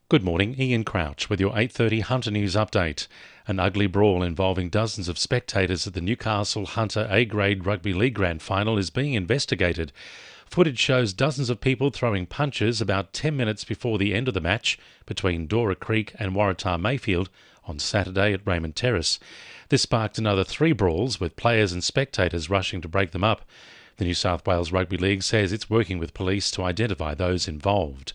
Good morning, Ian Crouch with your 8:30 Hunter News update. An ugly brawl involving dozens of spectators at the Newcastle Hunter A-grade Rugby League Grand Final is being investigated. Footage shows dozens of people throwing punches about 10 minutes before the end of the match between Dora Creek and Waratah Mayfield on Saturday at Raymond Terrace. This sparked another 3 brawls with players and spectators rushing to break them up. The New South Wales Rugby League says it's working with police to identify those involved.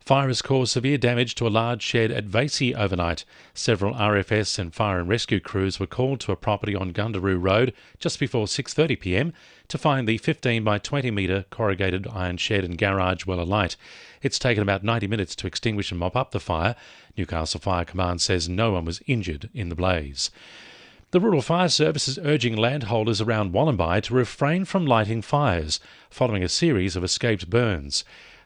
Fire has caused severe damage to a large shed at Vasey overnight. Several RFS and fire and rescue crews were called to a property on Gundaroo Road just before 6:30 p.m. to find the 15 by 20 metre corrugated iron shed and garage well alight. It's taken about 90 minutes to extinguish and mop up the fire. Newcastle Fire Command says no one was injured in the blaze. The Rural Fire Service is urging landholders around Wollombi to refrain from lighting fires following a series of escaped burns.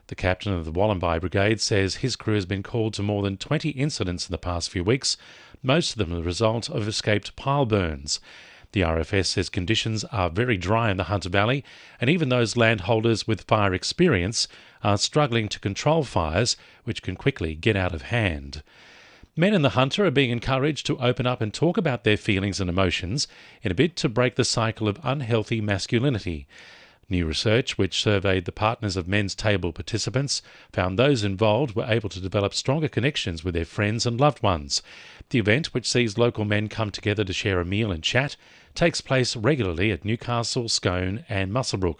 The captain of the Wollombi Brigade says his crew has been called to more than 20 incidents in the past few weeks, most of them the result of escaped pile burns. The RFS says conditions are very dry in the Hunter Valley, and even those landholders with fire experience are struggling to control fires, which can quickly get out of hand. Men in the Hunter are being encouraged to open up and talk about their feelings and emotions in a bid to break the cycle of unhealthy masculinity. New research, which surveyed the partners of men's table participants, found those involved were able to develop stronger connections with their friends and loved ones. The event, which sees local men come together to share a meal and chat, takes place regularly at Newcastle, Scone and Muswellbrook.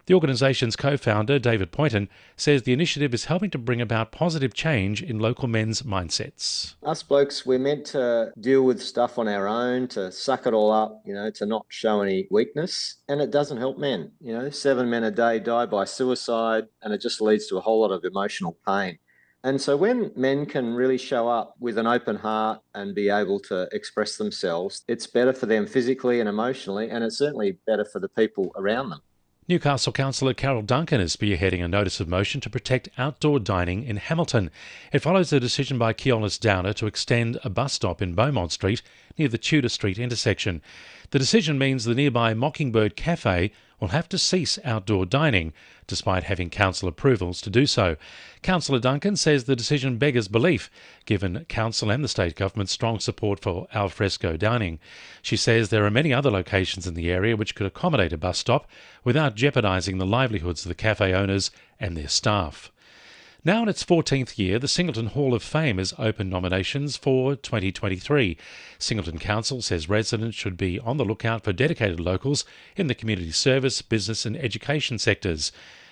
The organisation's co-founder, David Poynton, says the initiative is helping to bring about positive change in local men's mindsets. Us blokes, we're meant to deal with stuff on our own, to suck it all up, to not show any weakness. And it doesn't help men. 7 men a day die by suicide, and it just leads to a whole lot of emotional pain. And so when men can really show up with an open heart and be able to express themselves, it's better for them physically and emotionally, and it's certainly better for the people around them. Newcastle Councillor Carol Duncan is spearheading a notice of motion to protect outdoor dining in Hamilton. It follows a decision by Keolis Downer to extend a bus stop in Beaumont Street near the Tudor Street intersection. The decision means the nearby Mockingbird Cafe will have to cease outdoor dining, despite having council approvals to do so. Councillor Duncan says the decision beggars belief, given council and the state government's strong support for alfresco dining. She says there are many other locations in the area which could accommodate a bus stop without jeopardising the livelihoods of the cafe owners and their staff. Now in its 14th year, the Singleton Hall of Fame has opened nominations for 2023. Singleton Council says residents should be on the lookout for dedicated locals in the community service, business and education sectors.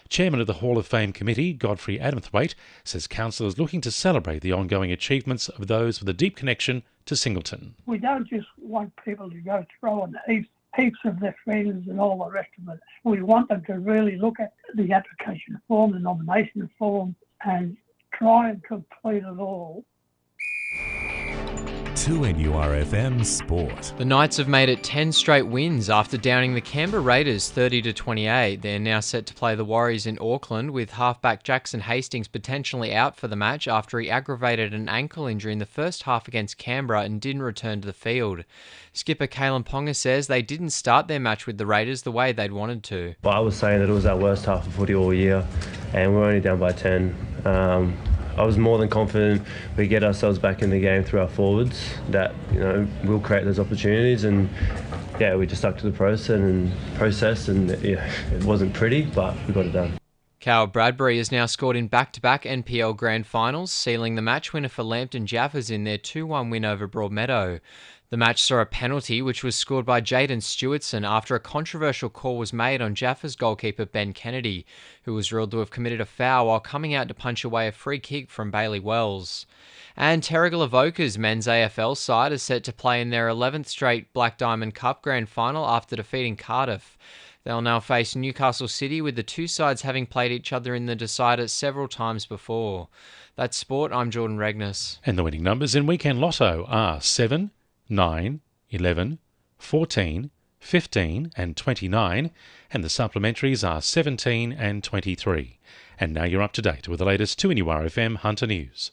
Chairman of the Hall of Fame Committee, Godfrey Adamthwaite, says council is looking to celebrate the ongoing achievements of those with a deep connection to Singleton. We don't just want people to go throwing heaps of their friends and all the rest of it. We want them to really look at the application form, the nomination form, and try and complete it all. 2NURFM Sport. The Knights have made it 10 straight wins after downing the Canberra Raiders 30-28. They're now set to play the Warriors in Auckland, with halfback Jackson Hastings potentially out for the match after he aggravated an ankle injury in the first half against Canberra and didn't return to the field. Skipper Kalen Ponga says they didn't start their match with the Raiders the way they'd wanted to. I was saying that it was our worst half of footy all year, and we're only down by 10. I was more than confident we get ourselves back in the game through our forwards, that we'll create those opportunities, and we just stuck to the process and it wasn't pretty, but we got it done. Cal Bradbury has now scored in back-to-back NPL Grand Finals, sealing the match winner for Lambton Jaffas in their 2-1 win over Broadmeadow. The match saw a penalty which was scored by Jaden Stewartson after a controversial call was made on Jaffas goalkeeper Ben Kennedy, who was ruled to have committed a foul while coming out to punch away a free kick from Bailey Wells. And Terrigal Avoca's men's AFL side is set to play in their 11th straight Black Diamond Cup Grand Final after defeating Cardiff. They'll now face Newcastle City, with the two sides having played each other in the decider several times before. That's sport. I'm Jordan Regnis. And the winning numbers in Weekend Lotto are 7, 9, 11, 14, 15 and 29, and the supplementaries are 17 and 23. And now you're up to date with the latest 2NURFM Hunter News.